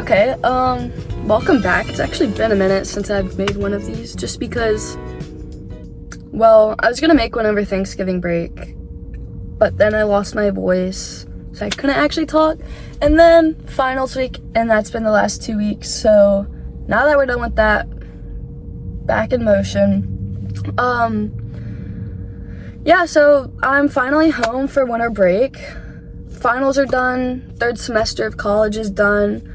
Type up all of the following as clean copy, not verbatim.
Okay, welcome back. It's actually been a minute since I've made one of these, just because, well, I was gonna make one over Thanksgiving break, but then I lost my voice, so I couldn't actually talk, and then finals week, and that's been the last 2 weeks, so now that we're done with that, back in motion. Yeah, so I'm finally home for winter break. Finals are done, third semester of college is done,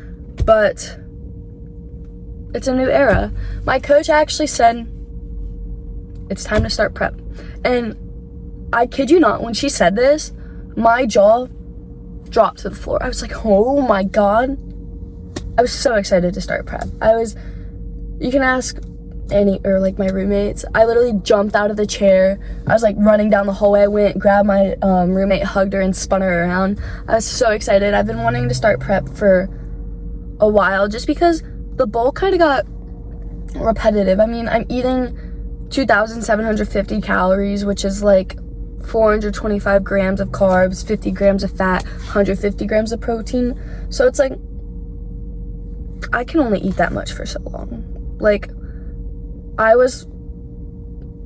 but it's a new era. My coach actually said it's time to start prep. And I kid you not, when she said this, my jaw dropped to the floor. I was like, oh my God. I was so excited to start prep. You can ask any, or like my roommates, I literally jumped out of the chair. I was like running down the hallway. I went, grabbed my roommate, hugged her, and spun her around. I was so excited. I've been wanting to start prep for a while just because the bowl kind of got repetitive. I mean, I'm eating 2,750 calories, which is like 425 grams of carbs, 50 grams of fat, 150 grams of protein. So it's like, I can only eat that much for so long. Like, I was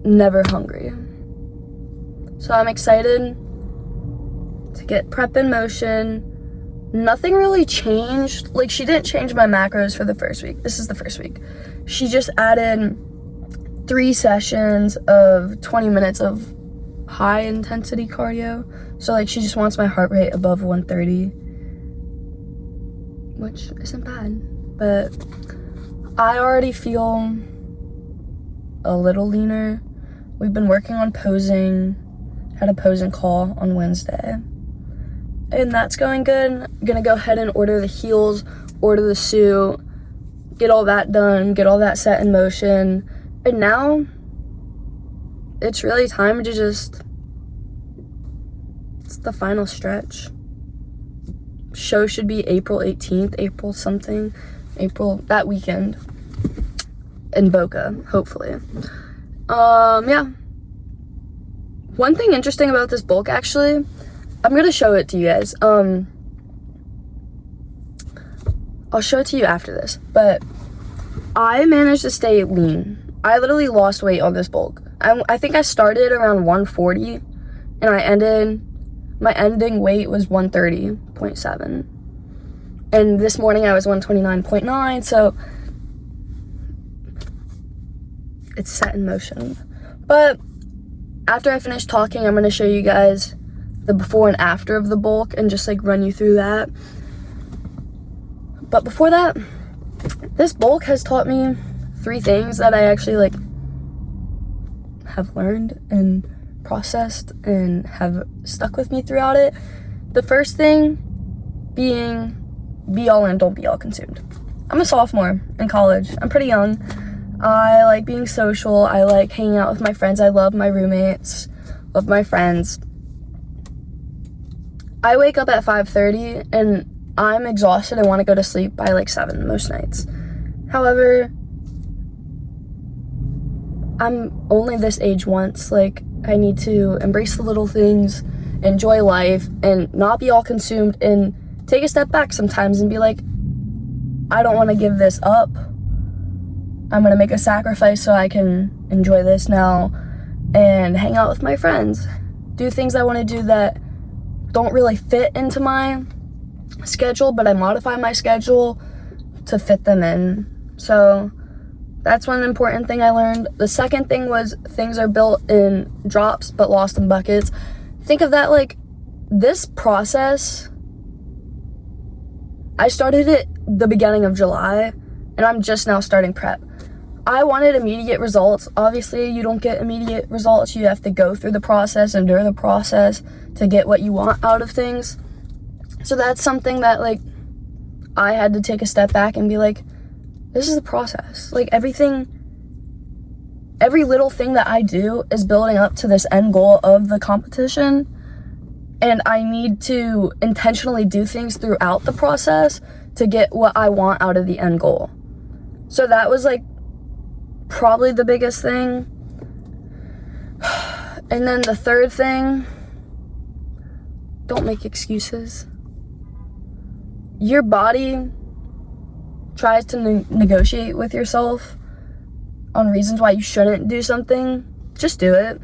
never hungry. So I'm excited to get prep in motion. Nothing really changed. Like, she didn't change my macros for the first week. This is the first week. She just added 3 sessions of 20 minutes of high intensity cardio. So like, she just wants my heart rate above 130, which isn't bad. But I already feel a little leaner. We've been working on posing. Had a posing call on Wednesday. And that's going good. I'm gonna go ahead and order the heels, order the suit, get all that done, get all that set in motion. And now it's really time to it's the final stretch. Show should be April 18th, April that weekend in Boca, hopefully. Yeah. One thing interesting about this bulk, actually, I'm gonna show it to you guys. I'll show it to you after this, but I managed to stay lean. I literally lost weight on this bulk. I think I started around 140, and my ending weight was 130.7. And this morning I was 129.9, so it's set in motion. But after I finish talking, I'm gonna show you guys the before and after of the bulk and just like run you through that. But before that, this bulk has taught me 3 things that I actually like have learned and processed and have stuck with me throughout it. The first thing being, be all in, don't be all consumed. I'm a sophomore in college. I'm pretty young. I like being social. I like hanging out with my friends. I love my roommates, love my friends. I wake up at 5:30 and I'm exhausted and want to go to sleep by like 7 most nights. However, I'm only this age once. Like, I need to embrace the little things, enjoy life, and not be all consumed, and take a step back sometimes and be like, I don't want to give this up. I'm going to make a sacrifice so I can enjoy this now and hang out with my friends. Do things I want to do that don't really fit into my schedule, but I modify my schedule to fit them in. So that's one important thing I learned. The second thing was things are built in drops but lost in buckets. Think of that like this process. I started it the beginning of July and I'm just now starting prep. I wanted immediate results. Obviously, you don't get immediate results. You have to go through the process, endure the process to get what you want out of things. So that's something that like I had to take a step back and be like, this is the process. Like every little thing that I do is building up to this end goal of the competition. And I need to intentionally do things throughout the process to get what I want out of the end goal. So that was like probably the biggest thing. And then the third thing, don't make excuses. Your body tries to negotiate with yourself on reasons why you shouldn't do something, just do it.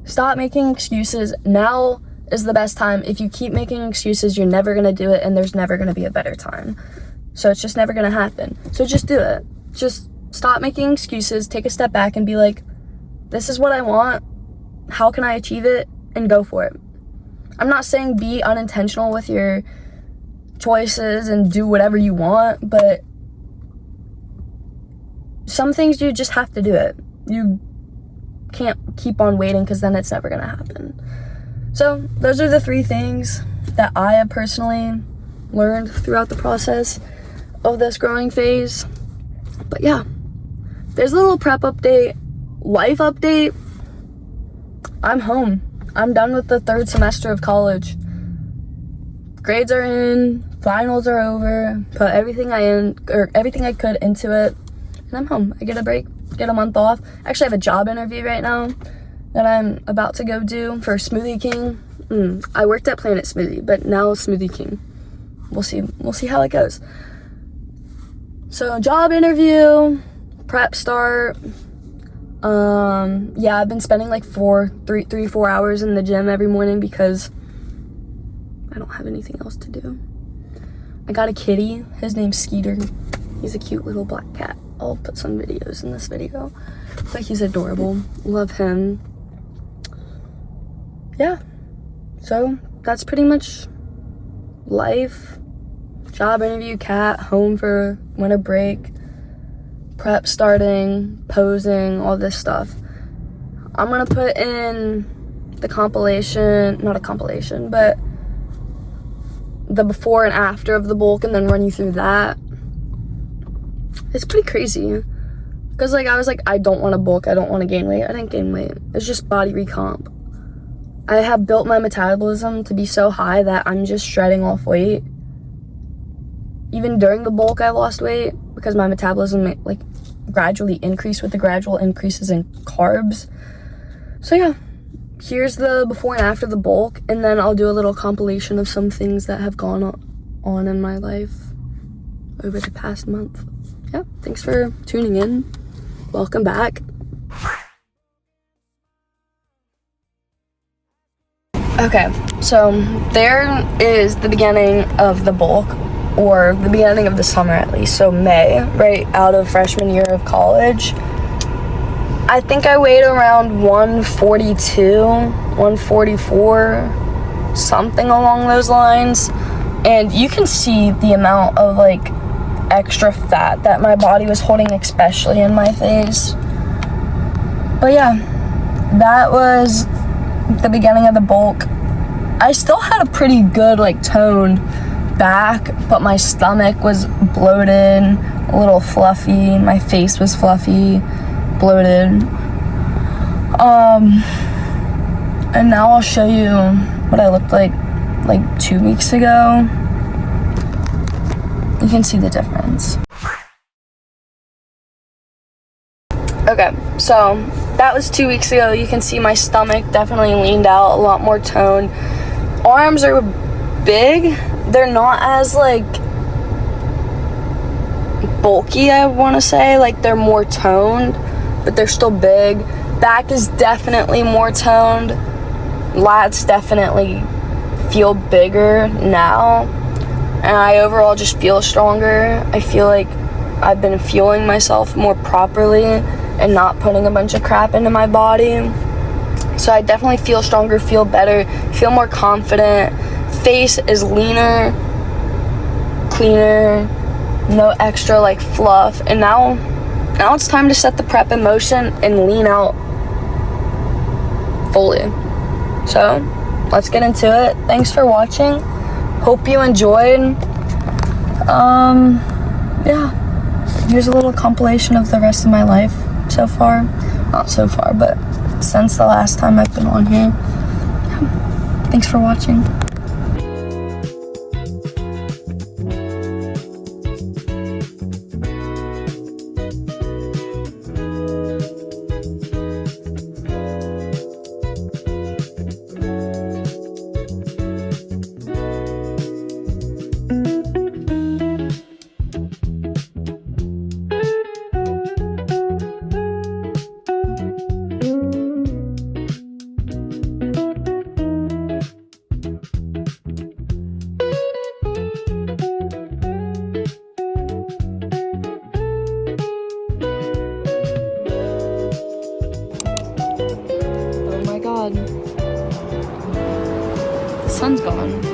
Stop making excuses. Now is the best time. If you keep making excuses, you're never going to do it, and there's never going to be a better time. So it's just never going to happen. So just do it. Just stop making excuses, take a step back and be like, this is what I want. How can I achieve it? And go for it. I'm not saying be unintentional with your choices and do whatever you want, but some things you just have to do it. You can't keep on waiting because then it's never going to happen. So those are the 3 things that I have personally learned throughout the process of this growing phase. But yeah, there's a little prep update, life update. I'm home. I'm done with the 3rd semester of college. Grades are in, finals are over, put everything I could into it, and I'm home. I get a break, get a month off. Actually, I have a job interview right now that I'm about to go do for Smoothie King. I worked at Planet Smoothie, but now Smoothie King. We'll see how it goes. So job interview, prep start. Yeah, I've been spending like 3-4 hours in the gym every morning because I don't have anything else to do. I got a kitty. His name's Skeeter. He's a cute little black cat. I'll put some videos in this video. But he's adorable. Love him. Yeah. So that's pretty much life. Job interview, cat, home for winter break, prep starting, posing, all this stuff. I'm gonna put in the compilation, not a compilation, but the before and after of the bulk and then run you through that. It's pretty crazy. Because like I was like, I don't want to bulk, I don't want to gain weight. I didn't gain weight. It's just body recomp. I have built my metabolism to be so high that I'm just shredding off weight. Even during the bulk, I lost weight because my metabolism like gradually increased with the gradual increases in carbs. So yeah, here's the before and after the bulk, and then I'll do a little compilation of some things that have gone on in my life over the past month. Yeah, thanks for tuning in. Welcome back. Okay, so there is the beginning of the bulk, or the beginning of the summer at least, so May, right out of freshman year of college. I think I weighed around 142, 144, something along those lines, and you can see the amount of like extra fat that my body was holding, especially in my face. But yeah, that was the beginning of the bulk. I still had a pretty good like toned back, but my stomach was bloated, a little fluffy, my face was fluffy, bloated. And now I'll show you what I looked like 2 weeks ago. You can see the difference. Okay, so that was 2 weeks ago. You can see my stomach definitely leaned out, a lot more toned. Arms are big. They're not as like bulky, I want to say. Like they're more toned, but they're still big. Back is definitely more toned. Lats definitely feel bigger now. And I overall just feel stronger. I feel like I've been fueling myself more properly and not putting a bunch of crap into my body. So I definitely feel stronger, feel better, feel more confident. Face is leaner, cleaner, no extra like fluff. And now it's time to set the prep in motion and lean out fully. So let's get into it. Thanks for watching. Hope you enjoyed. Yeah, here's a little compilation of the rest of my life so far. Not so far, but since the last time I've been on here. Yeah. Thanks for watching. god. The sun's gone.